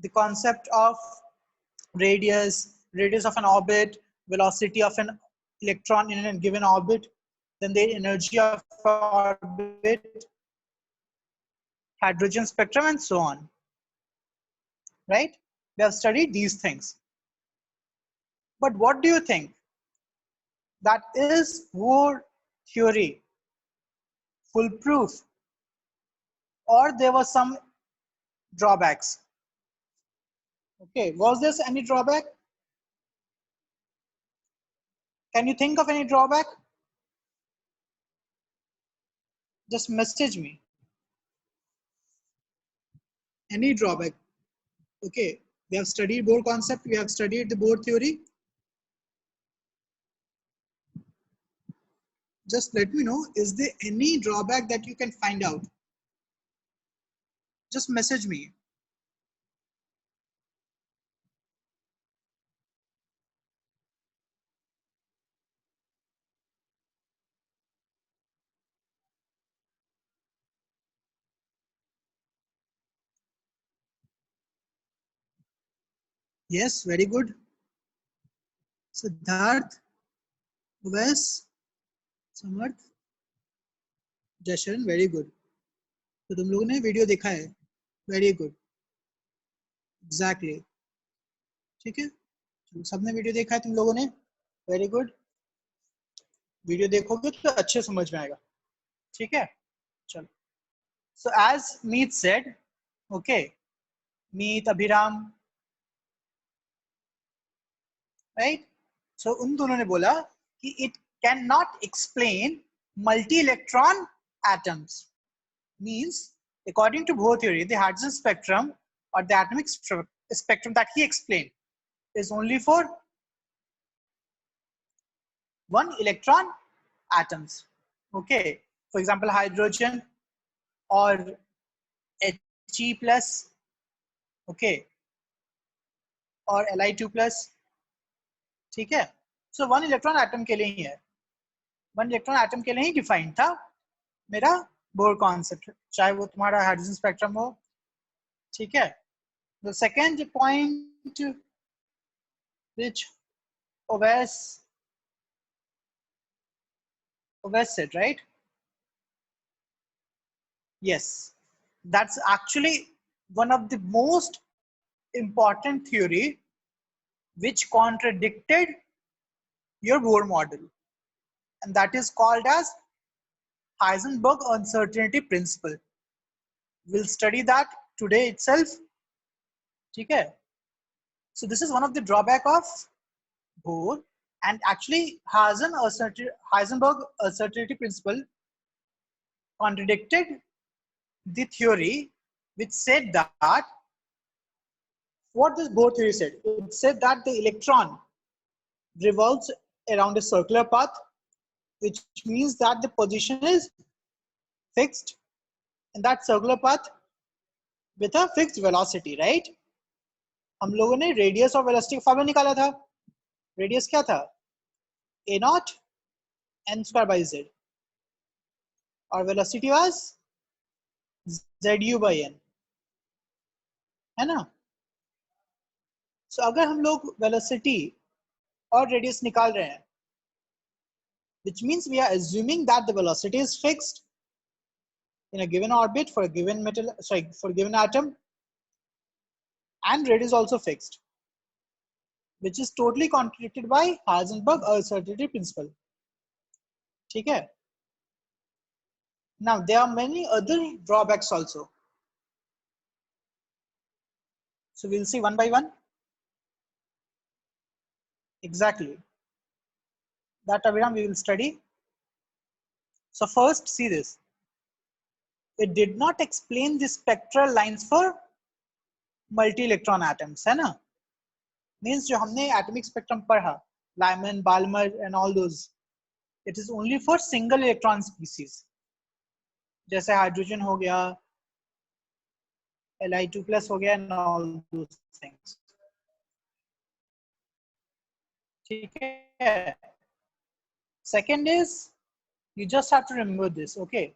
the concept of radius of an orbit, velocity of an electron in a given orbit, then the energy of orbit, hydrogen spectrum, and so on. Right? We have studied these things. But what do you think? That is Bohr theory foolproof, or there were some drawbacks? Okay, was there any drawback? Can you think of any drawback? Just message me. Any drawback? Okay, we have studied Bohr concept, we have studied the Bohr theory. Just let me know, is there any drawback that you can find out? Just message me. Yes, very good. Siddharth, Wes, Samarth, Jashan, very good. तो तुम लोगों ने video देखा है, very good, exactly, ठीक है, सबने video देखा है तुम लोगों ने, वेरी गुड, वीडियो देखोगे तो अच्छे समझ में आएगा, ठीक है, चलो. So as Meet said, okay, Meet, Abhiram, right? So उन दोनों ने बोला कि it cannot explain multi-electron atoms. Means, according to Bohr theory, the hydrogen spectrum or the atomic spectrum that he explained is only for one electron atoms. Okay, for example, hydrogen or He plus, okay, or Li2 plus, ठीक है. So one electron atom के लिए ही है, one electron atom के लिए ही defined था मेरा bore concept, चाहे वो तुम्हारा हाइड्रोजन स्पेक्ट्रम हो, ठीक है. The second point which Oves said, right? Yes, that's actually one of the most important theory which contradicted your Bohr model, and that is called as Heisenberg uncertainty principle. We'll study that today itself. Okay. So this is one of the drawback of Bohr, and actually Heisenberg uncertainty principle contradicted the theory which said that, what this Bohr theory said, it said that the electron revolves around a circular path, which means that the position is fixed in that circular path with a fixed velocity, right? हम लोगों ने radius और velocity का formula निकाला था. Radius क्या था? a naught n square by z, और velocity was zu by n, है ना? सो अगर हम लोग वेलोसिटी और रेडियस निकाल रहे हैं, which means we are assuming that the velocity is fixed in a given orbit for a given metal, sorry, for a given atom, and radius also fixed, which is totally contradicted by Heisenberg uncertainty principle. ठीक है? Now there are many other drawbacks also. So we'll see one by one. Exactly. That Abhiram we will study. So first, see this. It did not explain the spectral lines for multi-electron atoms, है ना? Means जो हमने atomic spectrum पढ़ा, Lyman, Balmer, and all those, it is only for single electron species. जैसे hydrogen हो गया, Li2 plus हो गया, and all those things. ठीक है? Second is, you just have to remember this, okay?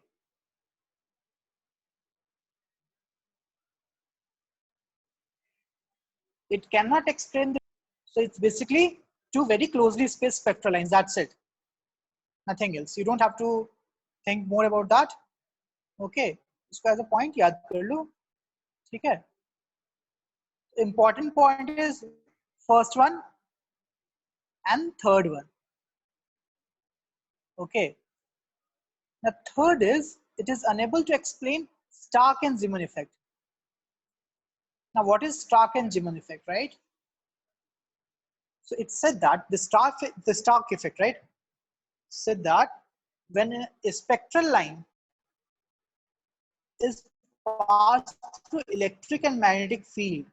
It cannot explain the, so it's basically two very closely spaced spectral lines. That's it. Nothing else. You don't have to think more about that. Okay. इसको as a point याद कर लो. ठीक है. Important point is first one and third one. Okay. The third is it is unable to explain Stark and Zeeman effect. Now, what is Stark and Zeeman effect, right? So it said that the Stark effect, right? Said that when a spectral line is passed through electric and magnetic field,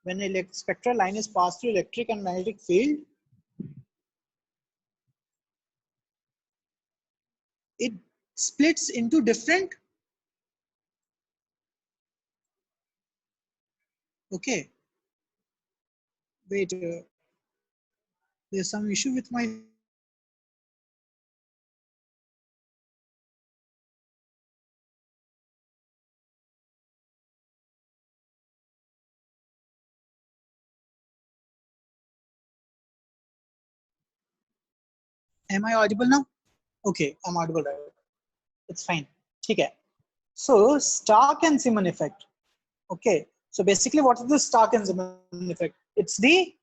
when a spectral line is passed through electric and magnetic field, it splits into different. Okay. Wait, there's some issue with my. Am I audible now? Okay, I'm audible, right? It's fine. Okay. So Stark and Zeeman effect. Okay. So basically, what is the Stark and Zeeman effect? It's the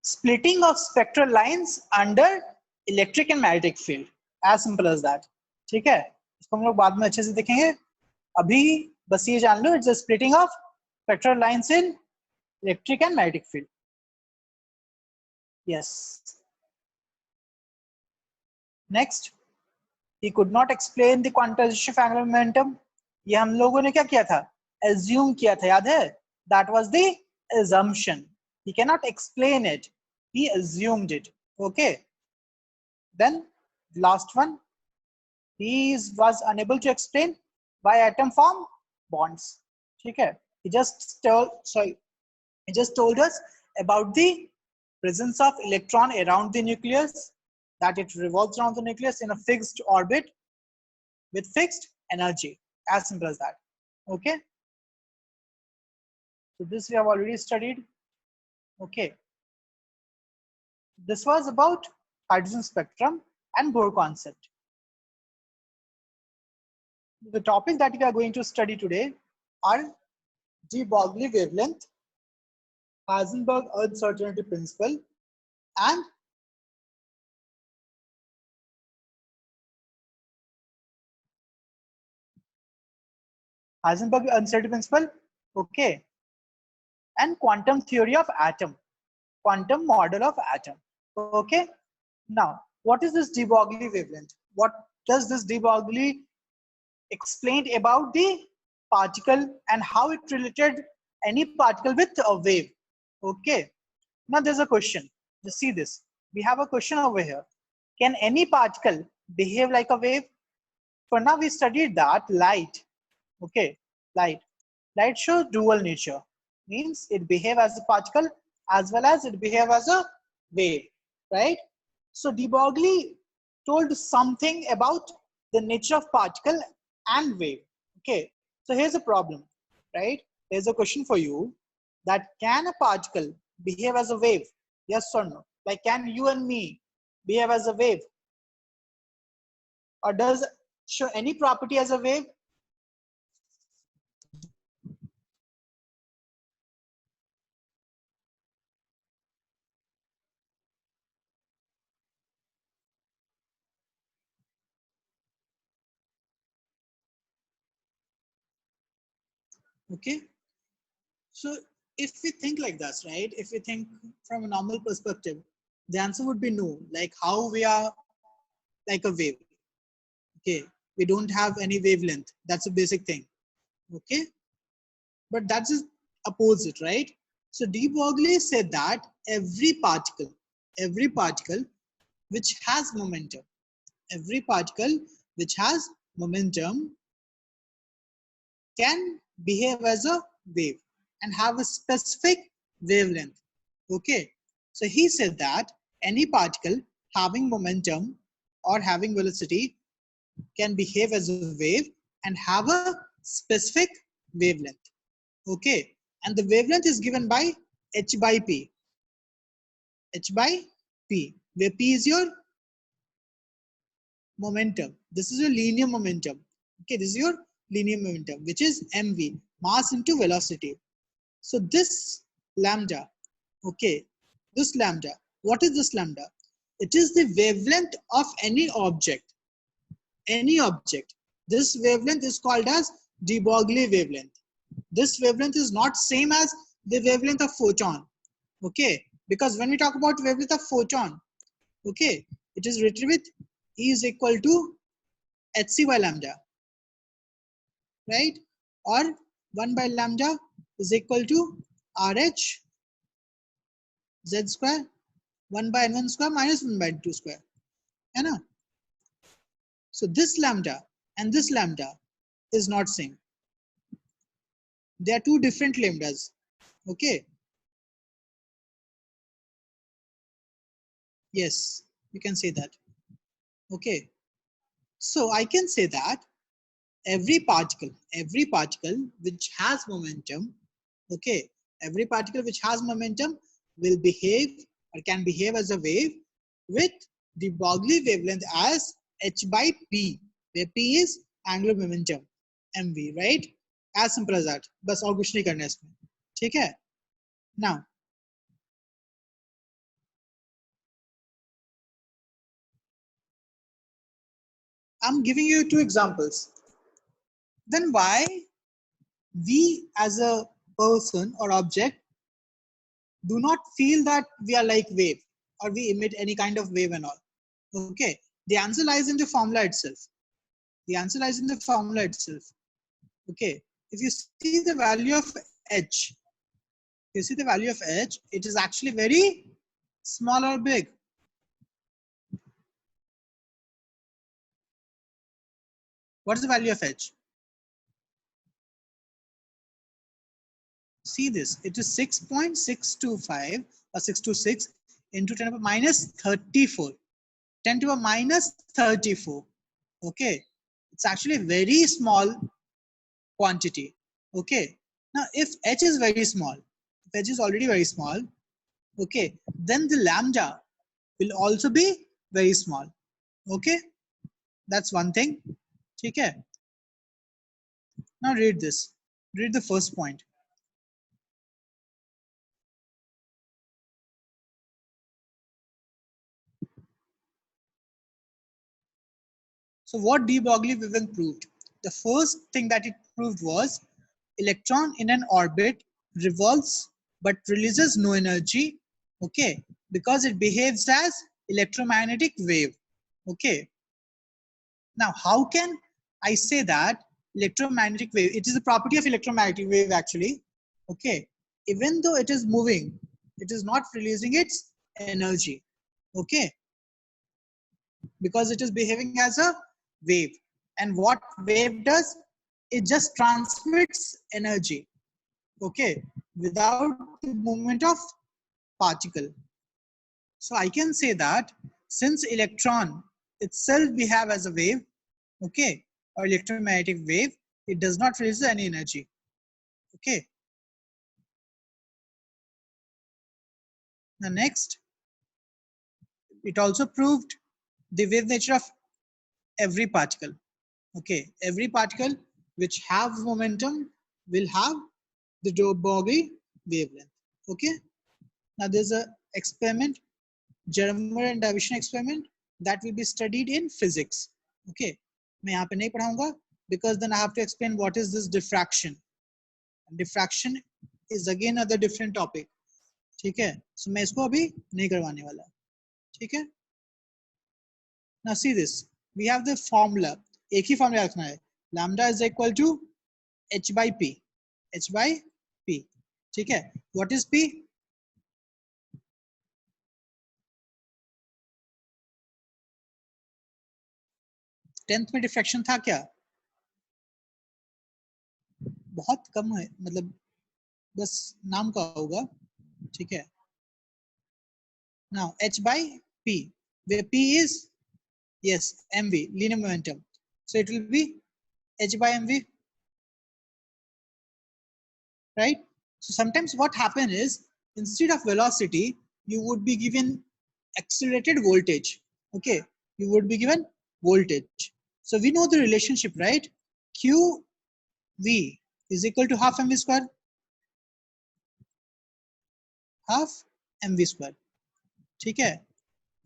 splitting of spectral lines under electric and magnetic field. As simple as that. ठीक है? इसको हम लोग बाद में अच्छे से देखेंगे. अभी बस ये जान लो, it's the splitting of spectral lines in electric and magnetic field. Yes. Next, he could not explain the quantization of angular momentum. ये हम लोगों ने क्या किया था? Assume किया था, याद है? That was the assumption. He cannot explain it. He assumed it. Okay. Then last one, he was unable to explain why atom form bonds. Okay. He just told us about the presence of electron around the nucleus, that it revolves around the nucleus in a fixed orbit with fixed energy. As simple as that. Okay. So this we have already studied. Okay. This was about hydrogen spectrum and Bohr concept. The topic that we are going to study today are de Broglie wavelength, Heisenberg uncertainty principle, and Heisenberg uncertainty principle, okay, and quantum theory of atom, quantum model of atom. Okay. Now, what is this de Broglie wavelength? What does this de Broglie explain about the particle and how it related any particle with a wave? Okay. Now there's a question. Just see this. We have a question over here. Can any particle behave like a wave? For now, we studied that light. Okay, light shows dual nature, means it behave as a particle as well as it behave as a wave, right? So de Broglie told something about the nature of particle and wave. Okay, so here's a problem, right? Here's a question for you, that can a particle behave as a wave? Yes or no? Like, can you and me behave as a wave? Or does show any property as a wave? Okay. So if we think like that, right? If we think from a normal perspective, the answer would be no. Like how we are like a wave. Okay. We don't have any wavelength. That's a basic thing. Okay. But that's just opposite, right? So de Broglie said that every particle which has momentum, can behave as a wave and have a specific wavelength. Okay. So he said that any particle having momentum or having velocity can behave as a wave and have a specific wavelength. Okay, and the wavelength is given by h by p. H by p, where p is your momentum. This is your linear momentum. Okay, this is your linear momentum, which is mv, mass into velocity. So this lambda, okay, this lambda, what is this lambda? It is the wavelength of any object. Any object. This wavelength is called as de Broglie wavelength. This wavelength is not same as the wavelength of photon. Okay, because when we talk about wavelength of photon, okay, it is written with E is equal to hc by lambda, right? Or 1 by lambda is equal to RH z square, 1 by n1 square minus 1 by n2 square. है ना? So this lambda and this lambda is not same. They are two different lambdas. Okay. Yes, you can say that. Okay. So I can say that every particle which has momentum, okay, every particle which has momentum will behave or can behave as a wave with the Broglie wavelength as h by p, where p is angular momentum, mv, right? As simple as that. बस और कुछ नहीं करना है इसमें, ठीक है? Now, I'm giving you two examples. Then why we as a person or object do not feel that we are like wave or we emit any kind of wave and all? Okay, the answer lies in the formula itself. The answer lies in the formula itself. Okay, if you see the value of h, you see the value of h, it is actually very small or big. What is the value of h? See this, it is 6.625 or 626 into 10 to the minus 34. 10 to the minus 34. Okay, it's actually a very small quantity. Okay, now if h is very small, if h is already very small, okay, then the lambda will also be very small. Okay, that's one thing. Okay, now read this. Read the first point. So what de Broglie wavelength proved? The first thing that it proved was electron in an orbit revolves but releases no energy, okay, because it behaves as electromagnetic wave. Okay, now how can I say that electromagnetic wave, it is a property of electromagnetic wave actually, okay, even though it is moving, it is not releasing its energy, okay, because it is behaving as a wave. And what wave does, it just transmits energy, okay, without the movement of particle. So I can say that since electron itself behave as a wave, okay, or electromagnetic wave, it does not release any energy. Okay. Now next, it also proved the wave nature of every particle. Okay, every particle which have momentum will have the de Broglie wavelength. Okay. Now there's a experiment, Germer and Davison experiment, that will be studied in physics. Okay, मैं यहाँ पे नहीं पढ़ाऊंगा because then I have to explain what is this diffraction. Diffraction is again another different topic. ठीक है, so मैं इसको अभी नहीं करवाने वाला. ठीक है. Now see this, we have the formula. एक ही formula रखना है. Lambda is equal to h by p. h by p. ठीक है. What is p? 10th में डिफ्रैक्शन था क्या? बहुत कम है, मतलब बस नाम का होगा. ठीक है. Now h by p, where p is, yes, mv, linear momentum, so it will be h by mv. right? So sometimes what happens is, instead of velocity, you would be given accelerated voltage. Okay, you would be given voltage. So we know the relationship, right? QV is equal to half mv square, half mv square. ठीक है?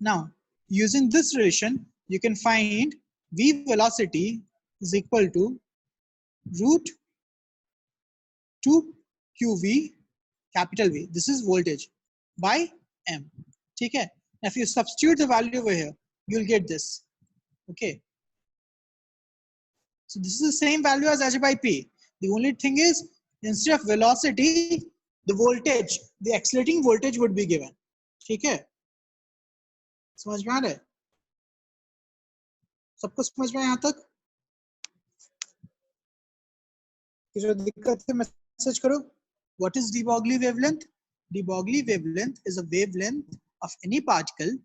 Now, using this relation, you can find V velocity is equal to root 2 QV capital V. This is voltage by M. Okay. Now, if you substitute the value over here, you'll get this. Okay. So this is the same value as H by P. The only thing is, instead of velocity, the voltage, the accelerating voltage would be given. Okay. समझ में आ रहा है? सबको समझ में यहाँ तक? जो दिक्कत है मैसेज करो. What is de Broglie wavelength? De Broglie wavelength is a wavelength of any particle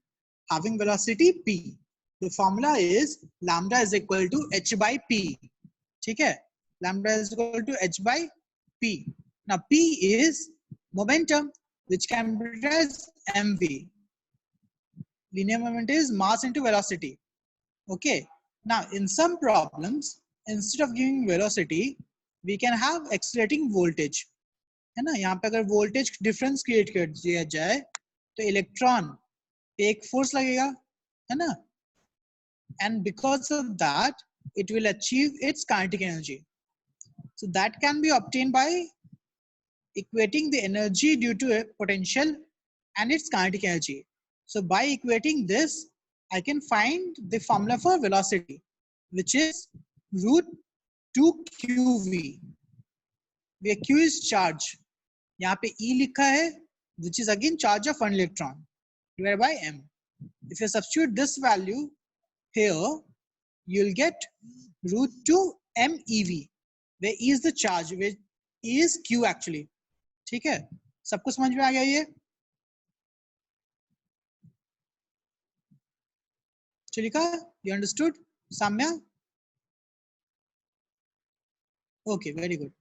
having velocity p. The formula is lambda is equal to h by p. ठीक है? Lambda is equal to h by p. Now p is momentum, which can be written as mv. Linear momentum is mass into velocity. Okay. Now in some problems, instead of giving velocity, we can have accelerating voltage. है ना? यहाँ पे अगर voltage difference create कर दिया जाए, तो electron पे एक force लगेगा, है ना? And because of that, it will achieve its kinetic energy. So that can be obtained by equating the energy due to a potential and its kinetic energy. So by equating this, I can find the formula for velocity, which is root 2 QV, where Q is charge. यहाँ पे E लिखा है, which is again charge of one electron divided by M. If you substitute this value here, you'll get root 2 MeV, where E is the charge, where E is Q actually. ठीक है? सबको समझ में आ गया ये? Chilika, you understood? Samya? Okay, very good.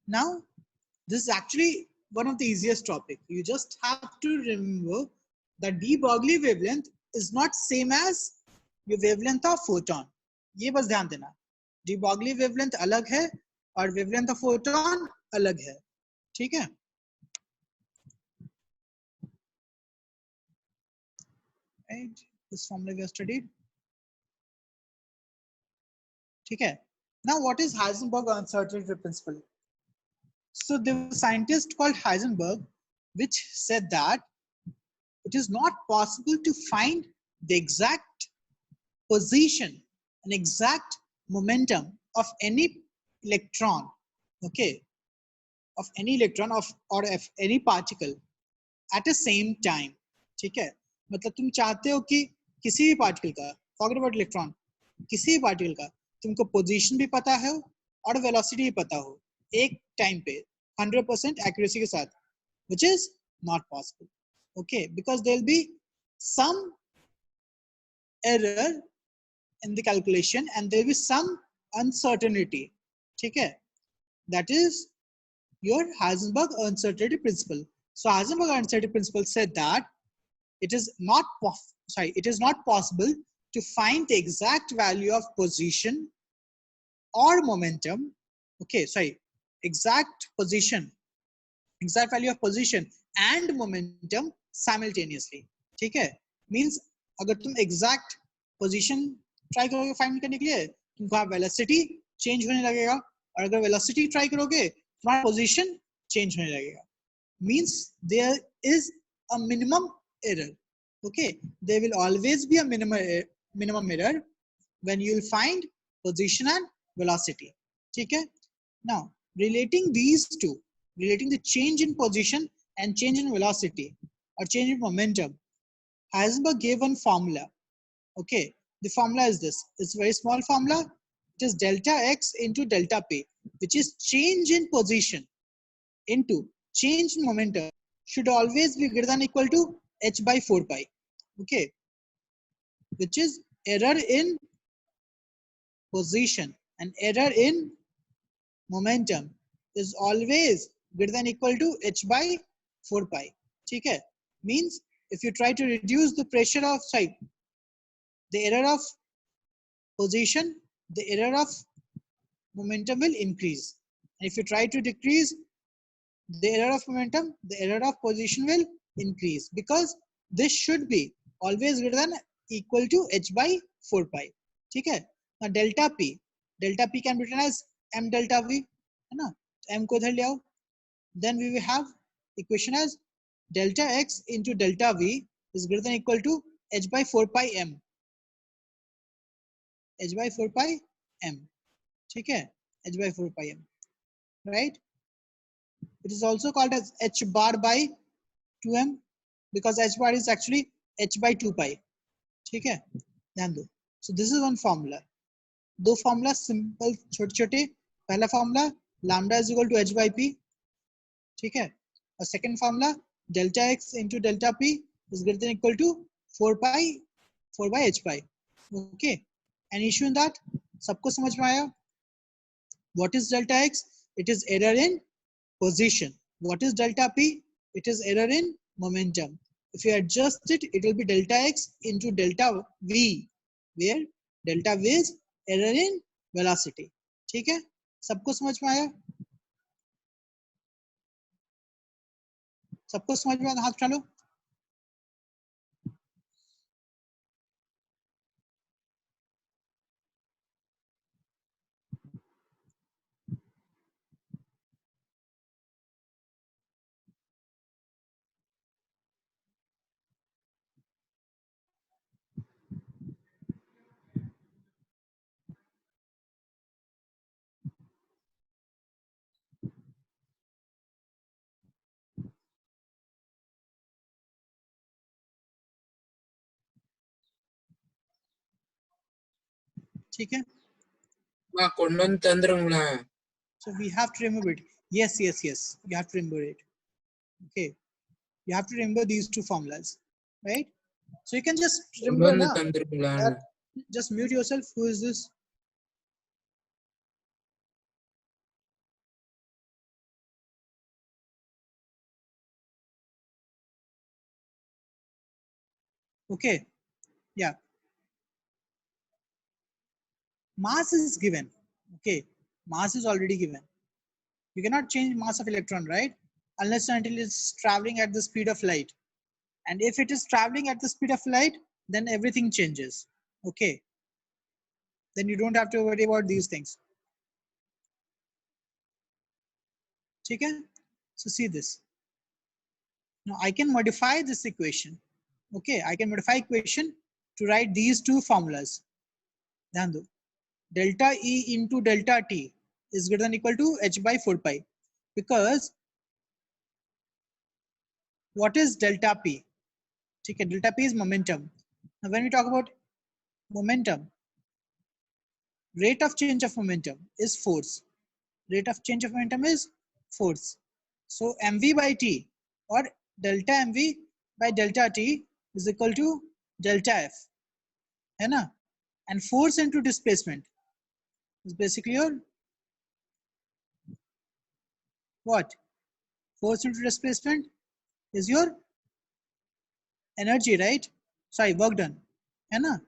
Now, this is actually one of the easiest topic. You just have to remember that de Broglie wavelength is not same as your wavelength of photon. ये बस ध्यान देना. De Broglie wavelength अलग है और wavelength of photon अलग है. ठीक है? Right? This formula we have studied. ठीक है? Now, what is Heisenberg uncertainty principle? So there was a scientist called Heisenberg, which said that it is not possible to find the exact position and exact momentum of any electron, okay, of any electron or of any particle at the same time. ठीक है? मतलब तुम चाहते हो कि किसी भी particle का, forget about electron, किसी भी पार्टिकल का तुमको पोजीशन भी पता हो और वेलोसिटी भी पता हो एक टाइम पे 100% accuracy के साथ, which is not possible. Okay, because there will be some error in the calculation and there will be some uncertainty. ठीक है? That is your Heisenberg uncertainty principle. So Heisenberg uncertainty principle said that it is not possible to find the exact value of position or momentum. Okay, exact value of position and momentum simultaneously. ठीक है? Means अगर तुम exact position try करोगे find करने के लिए, तुमको velocity change होने लगेगा, और अगर velocity try करोगे, तुम्हारा position change होने लगेगा. Means there is a minimum error. Okay, there will always be a minimum error when you will find position and velocity. ठीक है? Now, relating these two, relating the change in position and change in velocity or change in momentum, Heisenberg gave one formula. Okay, the formula is this. It's a very small formula. It is delta x into delta p, which is change in position into change in momentum should always be greater than equal to h by 4 pi. Okay, which is error in position and error in momentum is always greater than equal to h by 4 pi. ठीक है, means if you try to reduce the pressure of the error of position, the error of momentum will increase, and if you try to decrease the error of momentum, the error of position will increase, because this should be always greater than equal to h by 4 pi. ठीक है, now delta p can be written as m delta v, है ना, m को इधर ले आओ, then we will have equation as delta x into delta v is greater than equal to h by 4 pi m, h by 4 pi m. ठीक है, h by 4 pi m, right? It is also called as h bar by 2m because h bar is actually h by 2 pi. ठीक है, ध्यान दो. So this is one formula. दो formula simple छोटे छोटे. पहला formula lambda is equal to h by p. ठीक है, और second formula delta x into delta p is greater than equal to 4 by h pi. Okay, any issue in that? सबको समझ में आया? What is delta x? It is error in position. What is delta p? It is error in momentum. If you adjust it, it will be delta x into delta v, where delta v is error in velocity. ठीक है, सबको समझ में आया? सबको समझ में आया? हाथ उठा लो. ठीक है, so we have to remember it. Yes, you have to remember it. Okay, you have to remember these two formulas, right? So you can just remember na, just mute yourself. Who is this? Okay, yeah, mass is given. Okay, mass is already given. You cannot change mass of electron, right? Unless and until it's traveling at the speed of light. And if it is traveling at the speed of light, then everything changes. Okay, then you don't have to worry about these things. Okay, so see this. Now I can modify this equation. Okay, I can modify equation to write these two formulas. ध्यान दो. Delta E into delta T is greater than equal to h by 4 pi, because what is delta P? Okay, delta P is momentum. Now when we talk about momentum, rate of change of momentum is force. Rate of change of momentum is force. So mv by t or delta mv by delta t is equal to delta f, है ना? And force into displacement is basically your what? Force into displacement is your energy, right? Sorry, work done, है ना?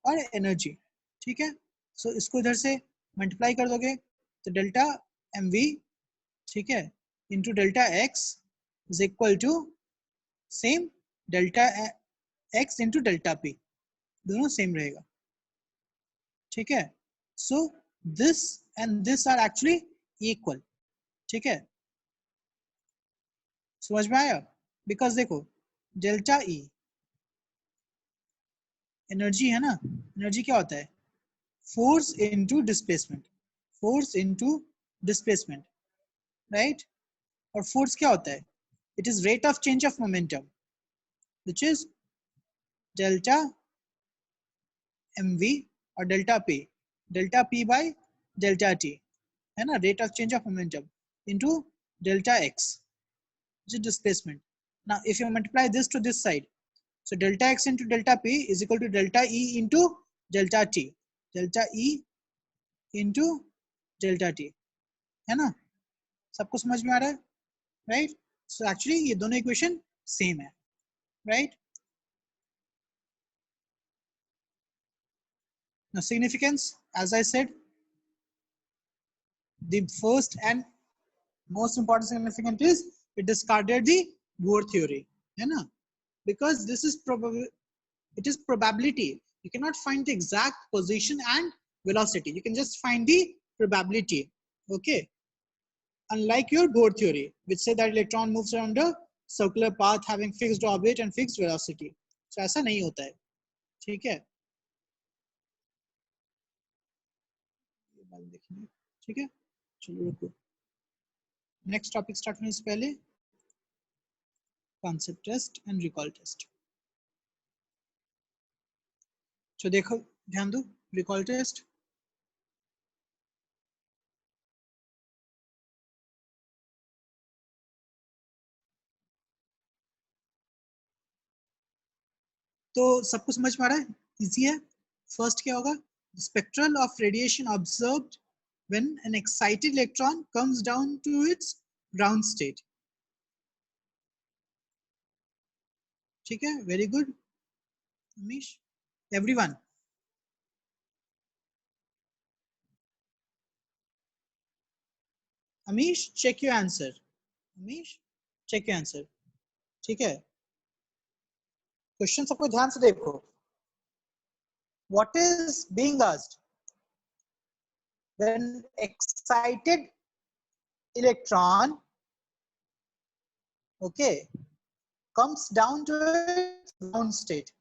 और energy. ठीक है, so इसको इधर से multiply कर दोगे तो delta mv, ठीक है, into delta x is equal to same delta x into delta p, दोनों सेम रहेगा. ठीक है, so this and this are actually equal. ठीक है, समझ में आया? बिकॉज देखो डेल्टा ई एनर्जी है ना, एनर्जी क्या होता है? Force into displacement, force into displacement, right? और फोर्स क्या होता है? It is rate of change of momentum which is delta mv और delta p by delta t, है ना? Rate of change of momentum into delta x, which is displacement. Now if you multiply this to this side, so delta x into delta p is equal to delta e into delta t, delta e into delta t, है ना? सबको समझ में आ रहा है? Right, so actually ये दोनों equation same है, right? Now significance, as I said, the first and most important significant is it discarded the Bohr theory, है ना? Because this is probably, it is probability. You cannot find the exact position and velocity. You can just find the probability. Okay. Unlike your Bohr theory, which say that electron moves around a circular path having fixed orbit and fixed velocity. So ऐसा नहीं होता है, ठीक है? ये बात देखेंगे, ठीक है? चलो रुको, नेक्स्ट टॉपिक स्टार्ट होने से पहले concept test and recall test. तो देखो, ध्यान दो, रिकॉल टेस्ट तो सबको समझ में आ रहा है, इजी है। फर्स्ट क्या होगा, spectral of radiation observed when an excited electron comes down to its ground state, ठीक है? Very good Amish, everyone. Amish check your answer, Amish check your answer, ठीक है? क्वेश्चन सबको ध्यान से देखो, what is being asked, when excited electron, okay, comes down to its ground state,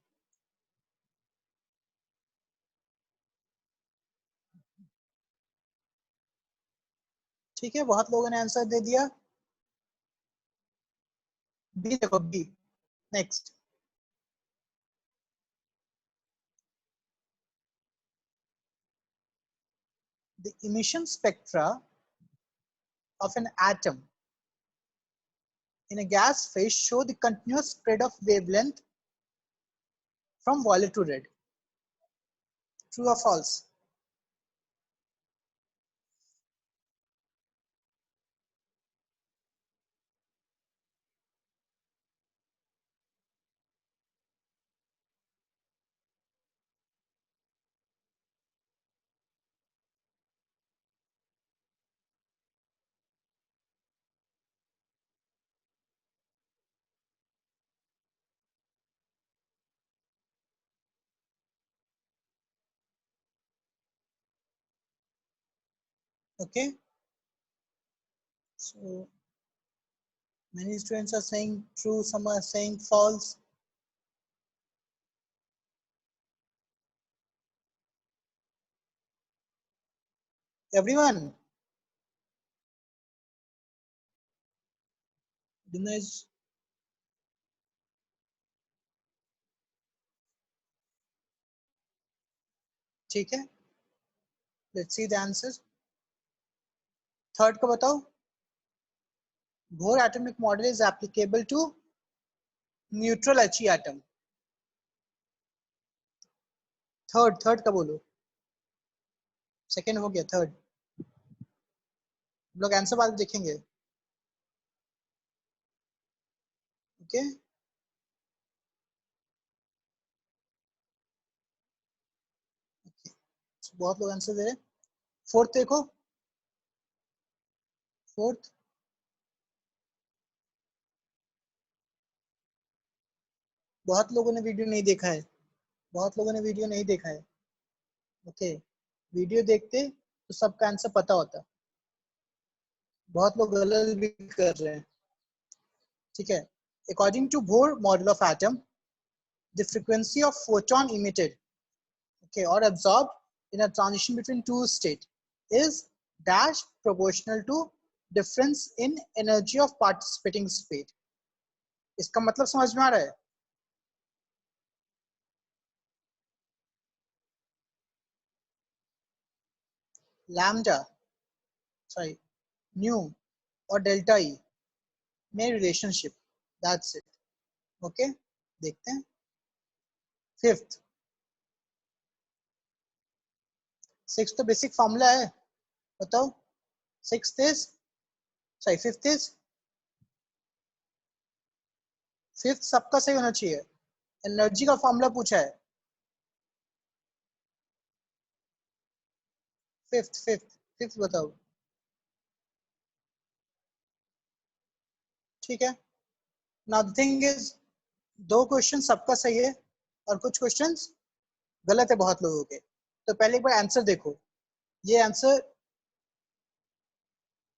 ठीक है? बहुत लोगों ने आंसर दे दिया। बी देखो, B next, the emission spectra of an atom in a gas phase show the continuous spread of wavelength from violet to red, true or false? Okay, so many students are saying true, some are saying false. Everyone, Dinesh, ठीक है? Let's see the answers. Third को बताओ, Bohr atomic model is applicable to neutral He atom. Third का बोलो, second हो गया, third लोग answer बाद में देखेंगे, ओके? बहुत लोग आंसर दे रहे हैं। फोर्थ देखो, फोर्थ, बहुत लोगों ने वीडियो नहीं देखा है, बहुत लोगों ने वीडियो नहीं देखा है, ओके? वीडियो देखते तो सबका आंसर पता होता, बहुत लोग गलत भी कर रहे हैं, ठीक है? According to Bohr model of atom, the frequency of photon emitted, okay, or absorbed in a transition between two state is dash proportional to difference in energy of participating state. इसका मतलब समझ में आ रहा है? लैम्डा, sorry, nu और delta E में relationship, that's it, okay? देखते हैं फिफ्थ, सिक्स तो बेसिक फॉर्मूला है, बताओ। सिक्स इज सही, फिफ्थ सबका सही होना चाहिए। एनर्जी का फॉर्मूला पूछा है। फिफ्थ फिफ्थ फिफ्थ बताओ। ठीक है, नाउ द थिंग इज, दो क्वेश्चन सबका सही है और कुछ क्वेश्चंस गलत है बहुत लोगों के। तो पहले एक बार आंसर देखो, ये आंसर,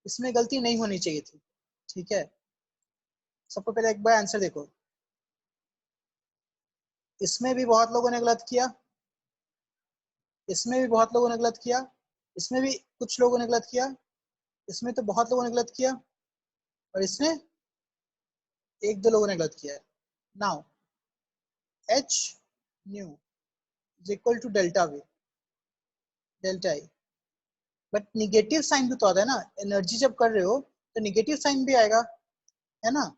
इसमें गलती नहीं होनी चाहिए थी। ठीक है, सबको पहले एक बार आंसर देखो। इसमें भी बहुत लोगों ने गलत किया, इसमें भी बहुत लोगों ने गलत किया, इसमें भी कुछ लोगों ने गलत किया, इसमें तो बहुत लोगों ने गलत किया, और इसमें एक दो लोगों ने गलत किया। Now h nu is equal to delta v, delta I. But negative sign भी तो आता है ना, एनर्जी जब कर रहे हो तो निगेटिव साइन भी आएगा, है ना।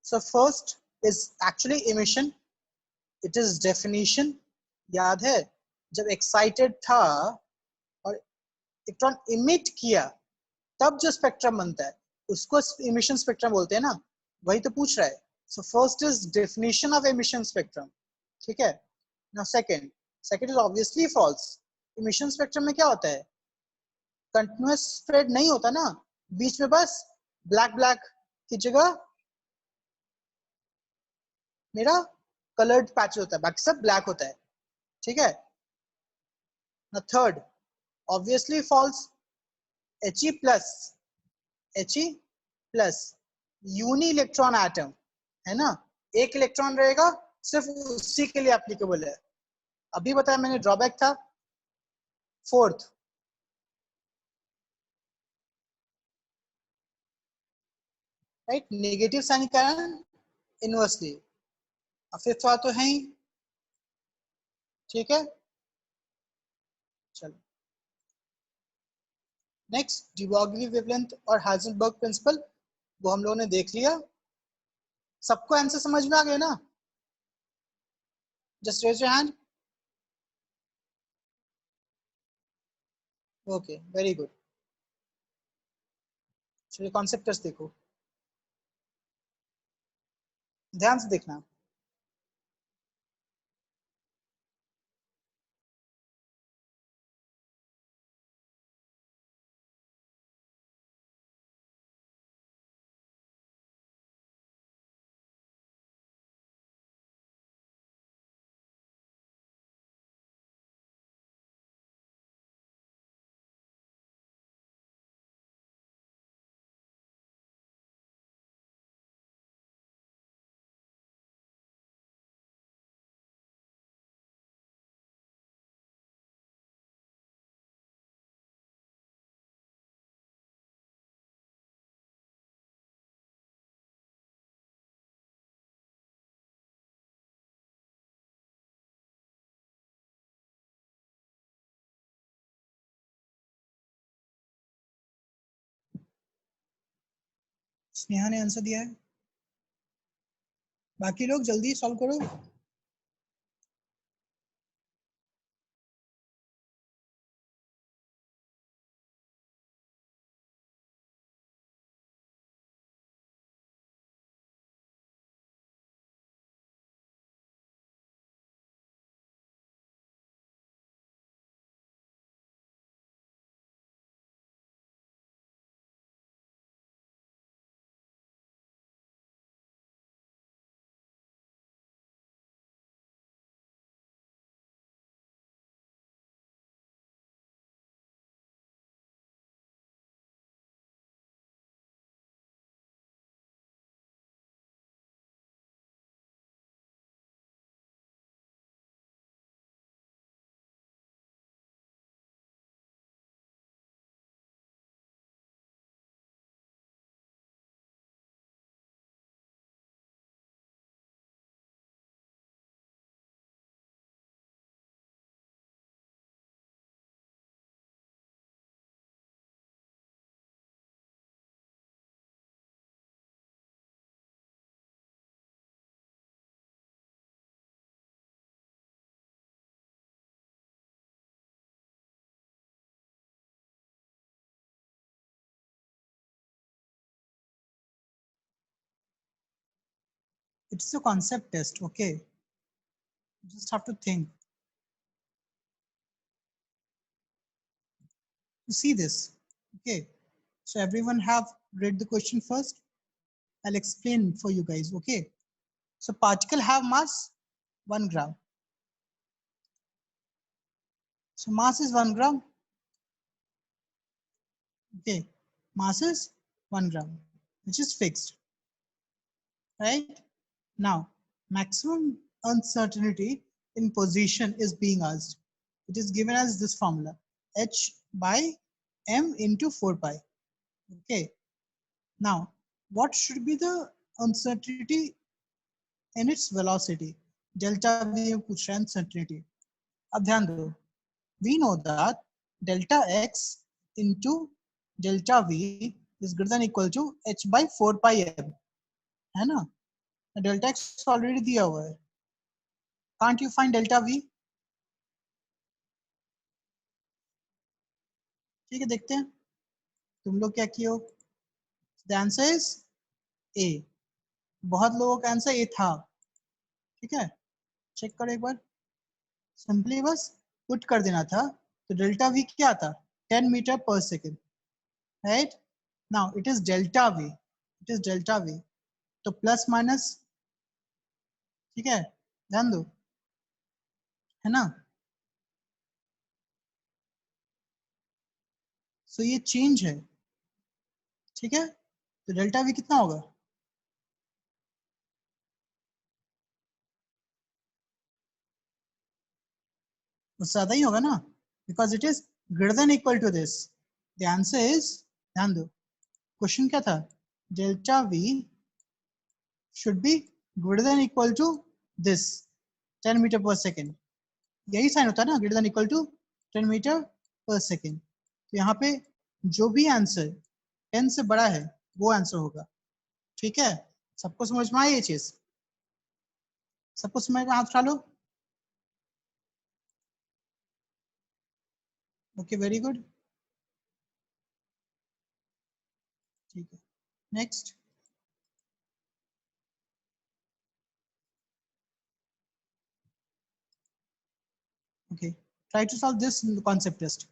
सो first is actually emission, it is definition. याद है जब एक्साइटेड था और इलेक्ट्रॉन इमिट किया तब जो स्पेक्ट्रम बनता है उसको इमिशन स्पेक्ट्रम बोलते हैं ना, वही तो पूछ रहा है। So first is definition of emission spectrum. ठीक है, now second, second is obviously false. Emission spectrum में क्या होता है, कंटिन्यूअस स्प्रेड नहीं होता ना, बीच में बस ब्लैक ब्लैक की जगह मेरा कलर्ड पैच होता है, बाकी सब ब्लैक होता है। ठीक है, ना third, obviously false. He plus, He plus uni electron atom, है ना, एक इलेक्ट्रॉन रहेगा, सिर्फ उसी के लिए एप्लीकेबल है। अभी बताया मैंने ड्रॉबैक था। फोर्थ, राइट, नेगेटिव साइन के कारण इनवर्सली। फिफ्थ बात तो है ही। ठीक है, चलो नेक्स्ट, डिवॉर्गी वेवलेंथ और हाइजेनबर्ग प्रिंसिपल, वो हम लोगों ने देख लिया। सबको आंसर समझ में आ गया ना? Just raise your hand. Okay, very good. चलिए कॉन्सेप्टर्स देखो, ध्यान से देखना। स्नेहा ने आंसर दिया है, बाकी लोग जल्दी सॉल्व करो। It's a concept test, okay? You just have to think. You see this, okay? So everyone have read the question first. I'll explain for you guys, okay? So particle have mass 1 gram. So mass is 1 gram, okay? Mass is 1 gram, which is fixed, right? Now, maximum uncertainty in position is being asked. It is given as this formula, h by m into 4 pi, okay? Now, what should be the uncertainty in its velocity? Delta V में पूछ रहा है uncertainty. अब ध्यान दो, we know that delta x into delta v is greater than equal to h by 4 pi m, है ना? Delta x already दिया हुआ है. Can't you find delta v? ठीक है, देखते हैं तुम लोग क्या किए हो. The answer is A. बहुत लोगों का आंसर A था. ठीक है, चेक करो एक बार. सिंपली बस पुट कर देना था. तो डेल्टा v क्या था? 10 metre per second, right? Now it is delta v, it is delta v. तो प्लस माइनस, ठीक है, ध्यान दो, है ना? सो ये चेंज है, ठीक है. तो डेल्टा v कितना होगा? उससे ज्यादा ही होगा ना, because it is greater than equal to this. The answer is, ध्यान दो, क्वेश्चन क्या था? डेल्टा v should be greater than equal to this 10 metre per second. यही साइन होता है ना, greater than equal to 10 metre per second. तो यहाँ पे जो भी आंसर 10 से बड़ा है वो आंसर होगा. ठीक है, सबको समझ में आई ये चीज? सबको समझ में? हाथ उठा लो. Okay, very good. ठीक है, next. Okay, try to solve this concept test.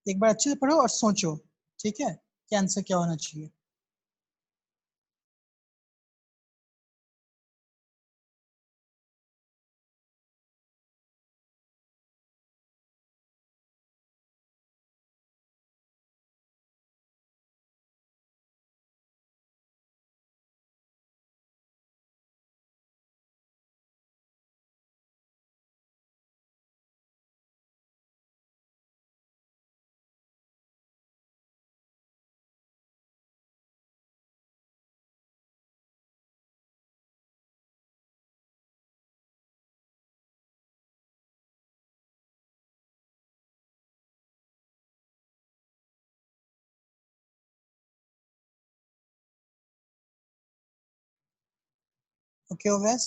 एक बार अच्छे से पढ़ो और सोचो, ठीक है, कि आंसर क्या होना चाहिए. ओके ओवैस,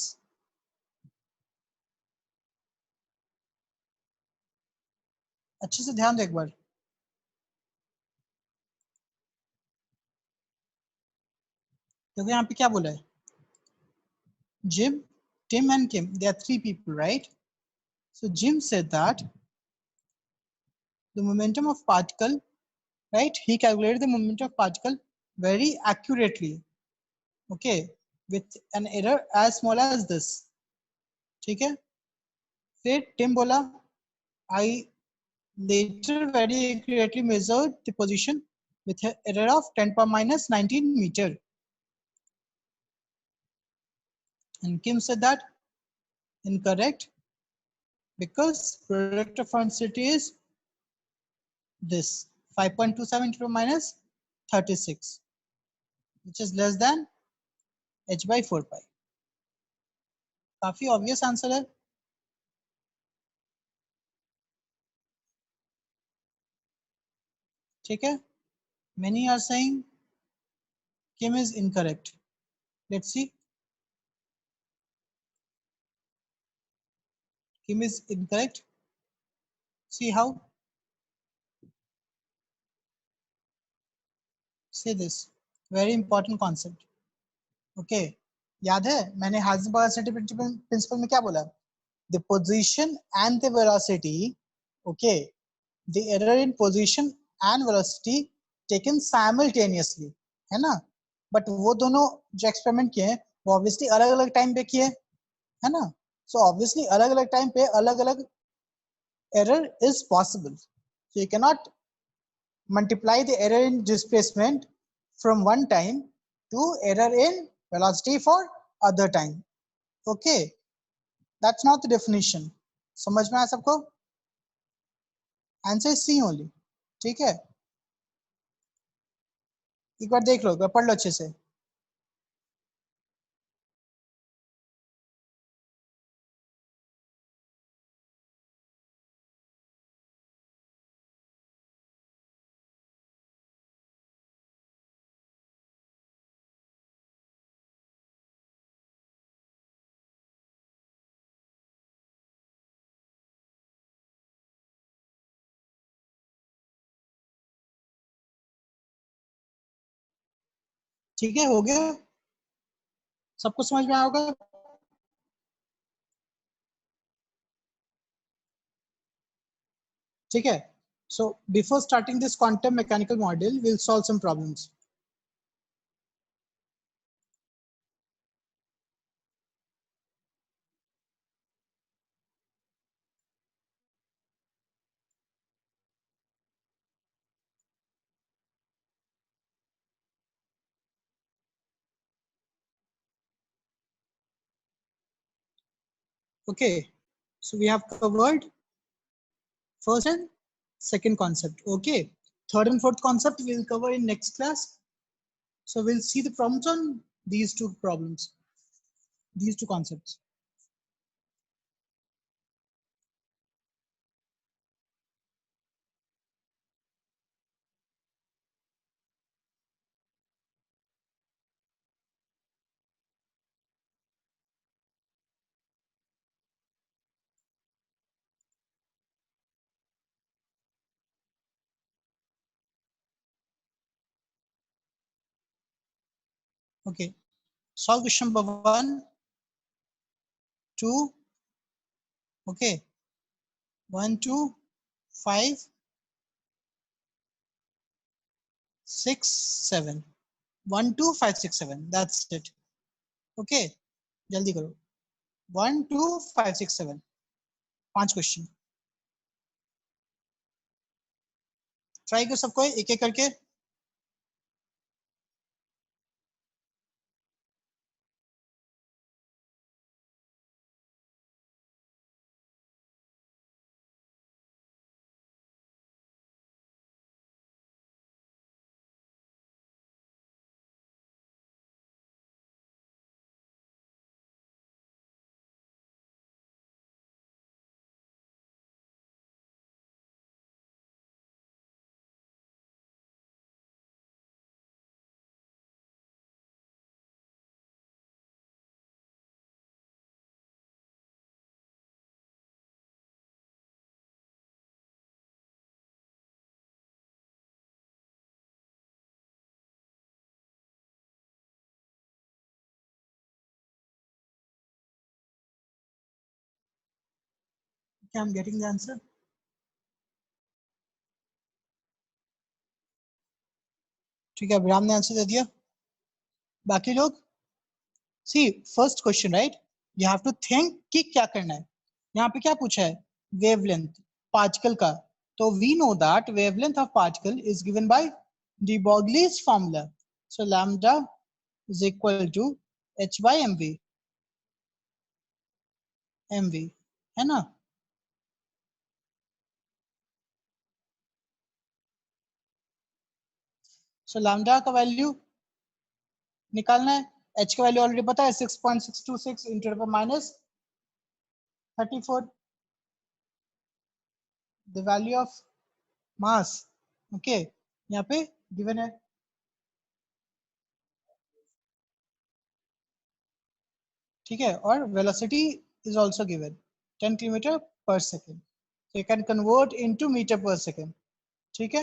अच्छे से ध्यान दो एक बार. देखो यहाँ पे क्या बोला है? Jim, Tim and Kim, they are three people, right? So Jim said that the momentum of particle, right? He calculated the momentum of particle very accurately, okay, with an error as small as this. ठीक है? फिर Tim बोला, I later very accurately measured the position with an error of 10 power minus 19 meter. And Kim said that incorrect because product of uncertainty is this 5.27 into minus 36, which is less than h by 4 pi. काफी obvious answer है. ठीक है. Many are saying Kim is incorrect. Let's see. Kim is incorrect. See how? Say this. Very important concept. Okay. याद है मैंने Heisenberg principle में क्या बोला? The position and the velocity. Okay. The error in position and velocity taken simultaneously. है ना? But वो दोनों जो experiment किए हैं वो obviously अलग अलग time पे किए है ना? So obviously अलग अलग time पे अलग अलग error is possible. So you cannot multiply the error in displacement from one time to error in velocity for other time. Okay, that's not the definition. समझ में आया सबको? Answer is C only. ठीक है, एक बार देख लो, एक बार पढ़ लो अच्छे से. ठीक है, हो गया, सबको समझ में आया होगा. ठीक है. So before starting this quantum mechanical model, we'll solve some problems. Okay, so we have covered first and second concept. Okay, third and fourth concept we'll cover in next class. So we'll see the problems on these two problems, these two concepts. Okay, solve question number 1, 2, okay, 1, 2, 5, 6, 7. 1, 2, 5, 6, 7. That's it. Okay, जल्दी करो. 1, 2, 5, 6, 7. 5 question. Try कर सबको एक एक करके. Okay, I'm getting the answer. ठीक है, अभिराम ने आंसर दे दिया. बाकी लोग see first question right, you have to think कि क्या करना है. यहाँ पे क्या पूछा है? वेवलेंथ पार्टिकल का. तो we know that wavelength of particle is given by de Broglie's formula. So lambda is equal to h by mv है ना. सो लैम्डा का वैल्यू निकालना है, h का वैल्यू ऑलरेडी पता है 6.626 into minus 34, the value of mass, okay, यहाँ पे गिवन है। ठीक है, और velocity is also given 10 kilometre पर second, so you can convert into meter per second। ठीक है,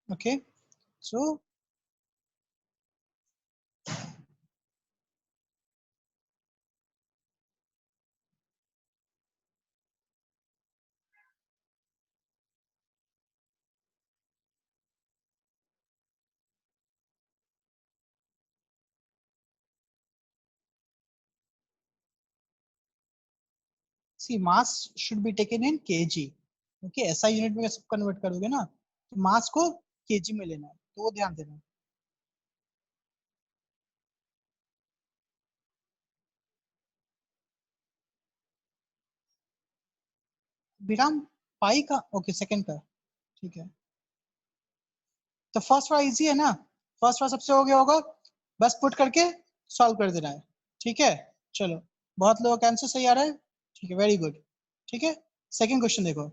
okay, so see mass should be taken in kg, okay, ऐसा यूनिट में सब कन्वर्ट करोगे ना, तो मास को केजी में लेना है, तो वो ध्यान देना। विराम पाई का, ओके, सेकंड का, ठीक है, तो फर्स्ट वाला इजी है ना, फर्स्ट वाला सबसे हो गया होगा, बस पुट करके सॉल्व कर देना है। ठीक है, चलो, बहुत लोगों का आंसर सही आ रहा है, ठीक है, वेरी गुड। ठीक है, सेकंड क्वेश्चन देखो,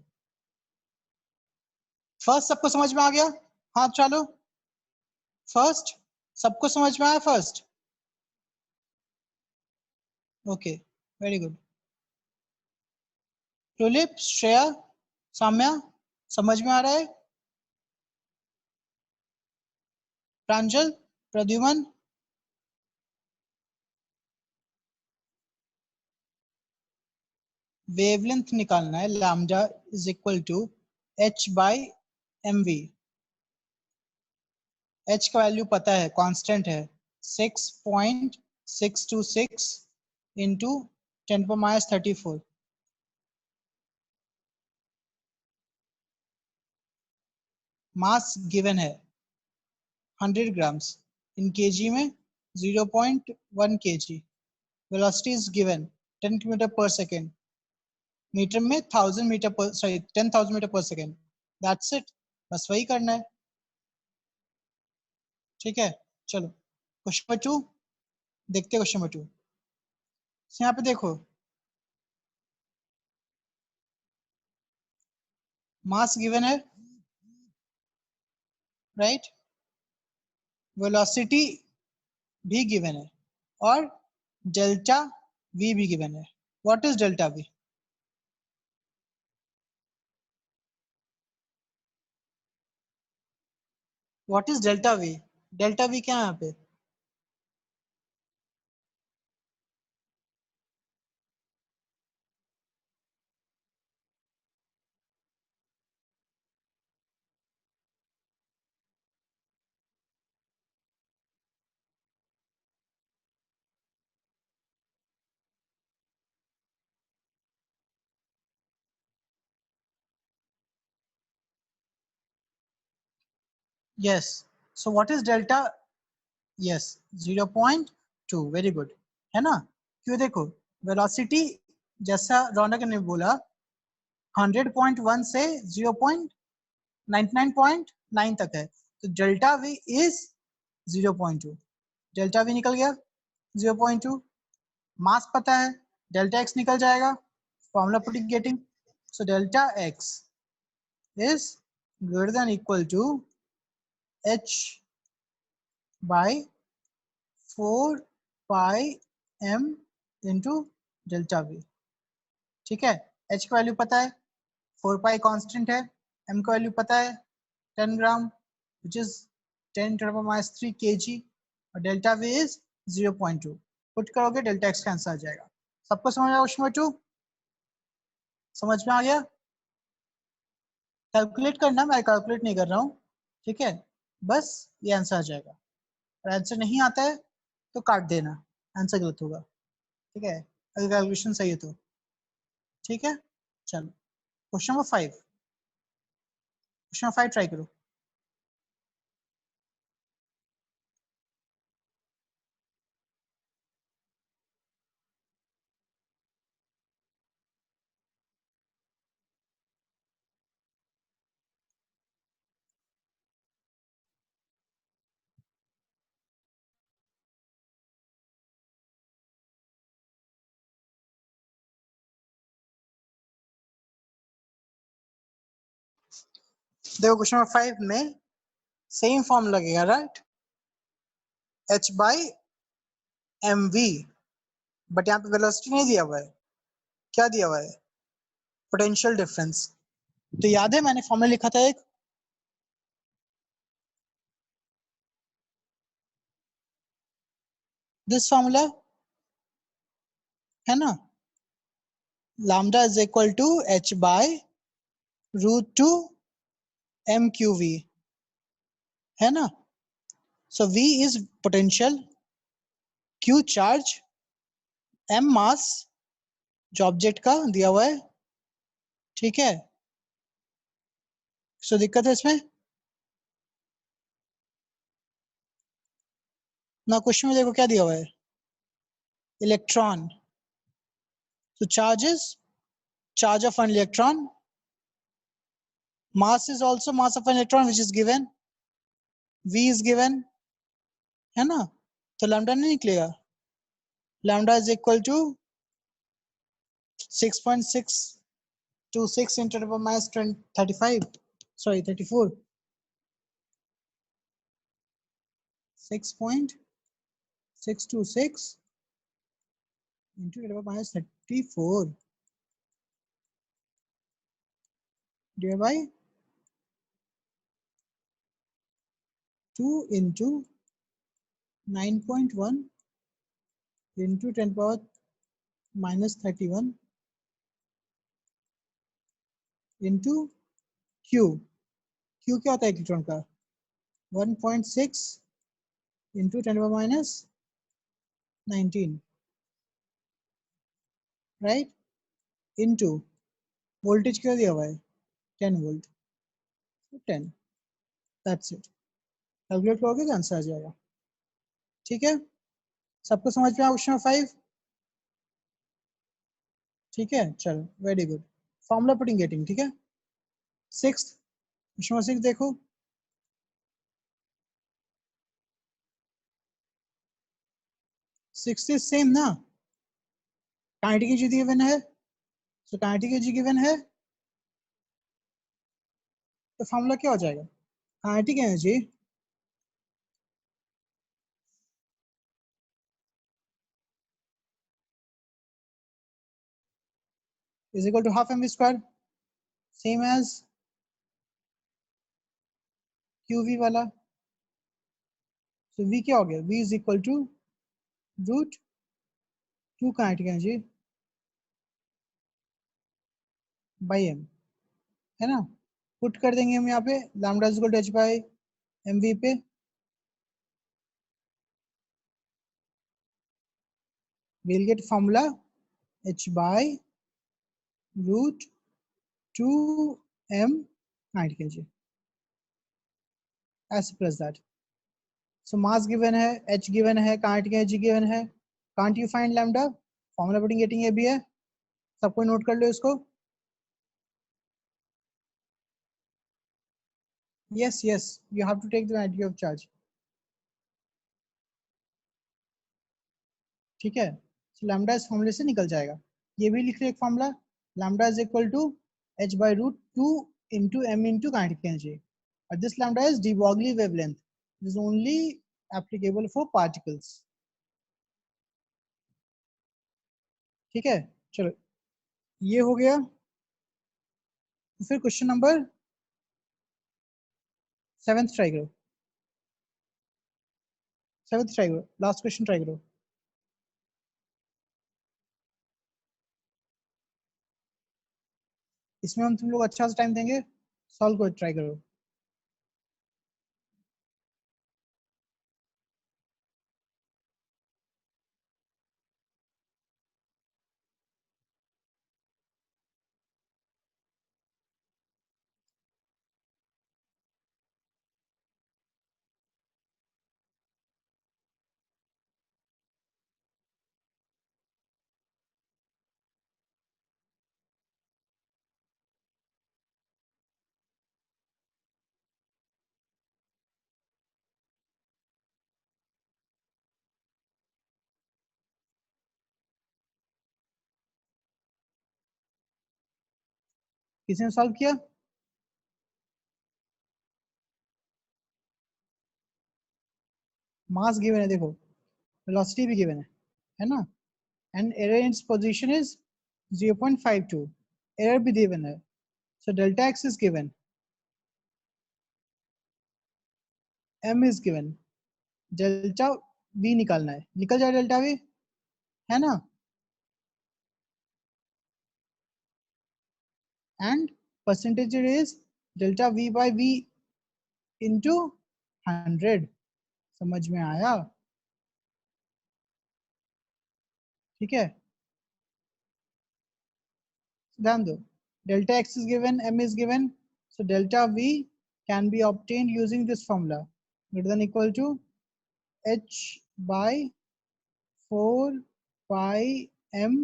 फर्स्ट सबको समझ में आ गया, हाथ चालो, फर्स्ट सबको समझ में आया first, okay, very good. Tulip, Shreya, Samya, समझ में आ रहा है? प्रांजल, प्रद्युमन, वेवलेंथ निकालना है, lambda is equal to h by mv, h का वैल्यू पता है, कांस्टेंट है 6.626 इंटू 10⁻34, मास गिवन है 100 ग्राम्स, इन केजी में 0.1 kg, velocity is given 10 kilometre पर सेकेंड, मीटर में 1000 मीटर पर, sorry 10,000 metre per second, that's it, बस वही करना है। ठीक है, चलो क्वेश्चन नंबर 2 देखते हैं, क्वेश्चन नंबर 2 यहाँ पे देखो, मास गिवन है, राइट, वेलोसिटी भी गिवन है, और डेल्टा वी भी गिवन है। What is delta we? What is delta v? Delta we क्या है यहाँ पे? Yes, so what is delta? Yes, 0.2, very good, है ना? क्यों, देखो, वेलोसिटी जैसा रौनक ने बोला 100.1 से 0.99.9 तक है, तो delta v is 0.2, delta we निकल गया 0.2, मास पता है, डेल्टा एक्स निकल जाएगा, formula putting getting, so delta x is greater than equal to h by 4 pi m into delta v. ठीक है, h का वैल्यू पता है, 4 पाई कांस्टेंट है, m का वैल्यू पता है 10 gram, which is 10 to the minus 3 kg, और डेल्टा वी इज 0.2, पुट करोगे डेल्टा एक्स का आंसर आ जाएगा। सबको समझ आया क्वेश्चन नंबर 2? समझ में आ गया? कैलकुलेट करना, मैं कैलकुलेट नहीं कर रहा हूँ, ठीक है, बस ये आंसर आ जाएगा, और आंसर नहीं आता है तो काट देना, आंसर गलत होगा। ठीक है, अगर कैलकुलेशन सही है तो। ठीक है, चलो question number 5, question number 5 try करो। देखो क्वेश्चन नंबर 5 में सेम फॉर्म लगेगा, right, h by m v, but यहाँ पे वेलोसिटी नहीं दिया हुआ है, क्या दिया हुआ है, पोटेंशियल डिफरेंस। तो याद है मैंने फॉर्मूला लिखा था एक, दिस फॉर्मूला है ना, lambda is equal to h by root two m q v, है ना। So v is potential, q charge, m mass जो ऑब्जेक्ट का दिया हुआ है, ठीक है। सो दिक्कत है इसमें ना, क्वेश्चन में देखो क्या दिया हुआ है, electron. So charge of an electron, mass is also mass of an electron which is given, v is given, है ना। तो lambda नहीं निकलेगा, lambda is equal to 6.626 into 10 minus 35, sorry 34, 6.626 into 10 minus 34 divided by 2 into 9.1 into 10 power minus 31 into q, q क्या होता है electron का, 1.6 into 10 power minus 19, right, into voltage क्या दिया हुआ है 10 वोल्ट, 10, दैट्स इट। कैलकुलेट करोगे तो आंसर आ जाएगा, ठीक है। सबको समझ में आया क्वेश्चन 5, ठीक है, चलो very good. Formula putting getting, ठीक है। सिक्स्थ, क्वेश्चन 6 देखो, 6 इज सेम ना, काइनेटिक एनर्जी गिवन है, सो काइनेटिक एनर्जी गिवन है, तो फॉर्मूला क्या हो जाएगा, kinetic energy is equal to half m v square, same as q v वाला। तो वी क्या हो गया, v is equal to root two kinetic energy by m, है ना। पुट कर देंगे हम यहाँ पे lambda is equal to h by m v पे, we'll get formula h by root 2m 90 kg, as simple as that. So mass given है, h given है, kinetic energy given है, can't you find lambda, formula putting getting ये भी है, सबको note कर लो इसको। yes yes you have to take the idea of charge, ठीक है। so lambda इस फॉर्मूले से निकल जाएगा, ये भी लिख रहे एक formula, lambda is equal to h by root 2 into m into kinetic energy, but this lambda is de Broglie wavelength, it is only applicable for particles, ठीक है। चलो ये हो गया, तो फिर क्वेश्चन नंबर 7 ट्राई करो, 7 ट्राई करो, लास्ट क्वेश्चन ट्राई करो। इसमें हम तुम लोग अच्छा सा टाइम देंगे, सॉल्व करो, ट्राई करो। किसी ने सॉल्व किया, मास गिवन है, देखो वेलोसिटी भी गिवन है ना, and error in position is 0.52, error भी गिवन है, so delta x is given, m is given, delta v निकालना है, निकल जाए डेल्टा वी, है ना, and percentage is delta v by v into 100। समझ में आया? ठीक है, ध्यान दो, delta x is given, m is given, so delta v can be obtained using this formula, greater than equal to h by 4 pi m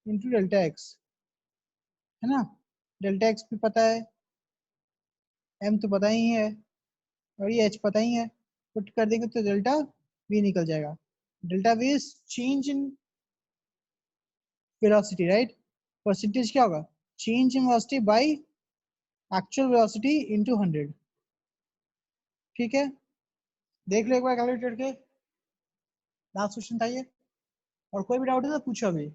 into delta x, है ना, delta x भी पता है, m तो पता ही है, और ये h पता ही है, पुट कर देंगे तो डेल्टा v निकल जाएगा, delta v is change in velocity, right, percentage क्या होगा, change in velocity by actual velocity into 100। ठीक है, देख लो एक बार कैलकुलेट करके, लास्ट क्वेश्चन था ये, और कोई भी डाउट है तो पूछो अभी।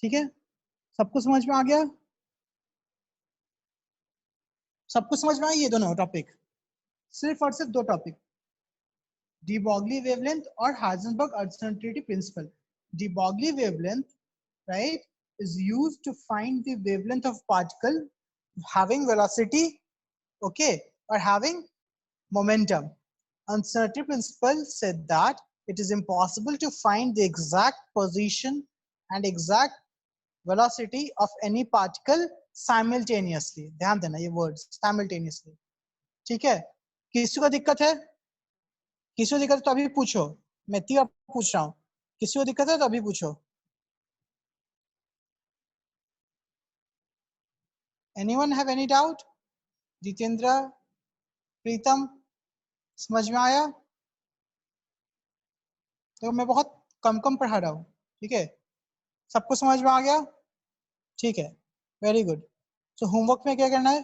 ठीक है, सबको समझ में आ गया? सबको समझ में आई ये दोनों टॉपिक? सिर्फ और सिर्फ दो टॉपिक, डी ब्रॉगली वेवलेंथ और Heisenberg uncertainty principle. De Broglie wavelength, right, is used to find the wavelength of particle having velocity, okay, or having momentum. Uncertainty principle said that it is impossible to find the exact position and exact velocity of any particle simultaneously। ध्यान देना ये word simultaneously। ठीक है, किसी को दिक्कत है? किसी को दिक्कत है तो अभी पूछो, मैं तीन पूछ रहा हूँ, किसी को दिक्कत है तो अभी पूछो। Anyone have any doubt? Jitendra, प्रीतम, समझ में आया? तो मैं बहुत कम कम पढ़ा रहा हूँ, ठीक है, सबको समझ में आ गया? ठीक है, वेरी गुड। सो होमवर्क में क्या करना है,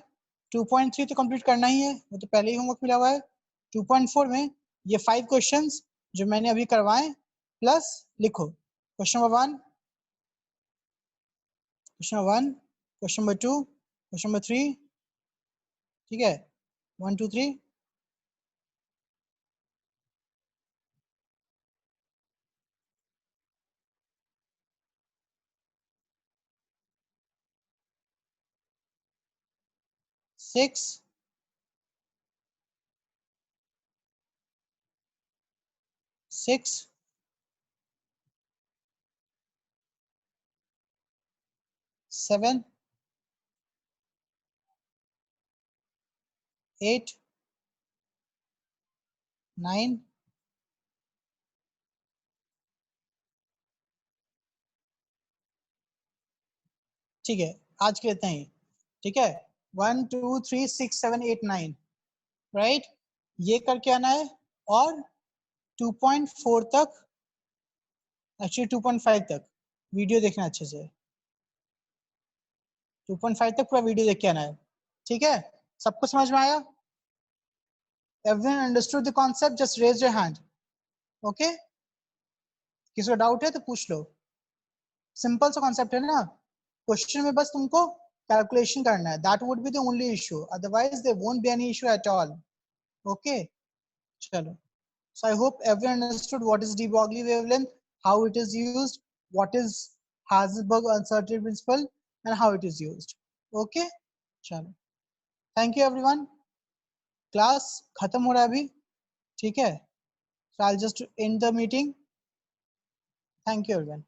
2.3 तो कंप्लीट करना ही है, वो तो पहले ही होमवर्क मिला हुआ है। 2.4 में ये 5 क्वेश्चंस जो मैंने अभी करवाए प्लस लिखो, question number 1, question number 1, question number 2, question number 3, ठीक है, 1 2 3, 6, 6, 7, 8, 9, ठीक है, आज के इतना ही, ठीक है, 1 2 3 6 7 8 9, राइट, ये करके आना है, और 2.4 तक, एक्चुअली 2.5 तक वीडियो देखना अच्छे से, 2.5 तक पूरा वीडियो देख के आना है, ठीक है, सबको समझ में आया? Everyone understood the concept? Just raise your hand, okay? किसी को डाउट है तो पूछ लो, सिंपल सा कॉन्सेप्ट है ना, क्वेश्चन में बस तुमको कैलकुलेशन करना है, that would be the only issue, otherwise there won't be any issue at all, okay? चलो, so I hope everyone understood what is de Broglie wavelength, how it is used, what is Heisenberg uncertainty principle, and how it is used, okay? चलो, thank you everyone, class खत्म हो रहा है अभी, ठीक है, so I'll just end the meeting, thank you everyone।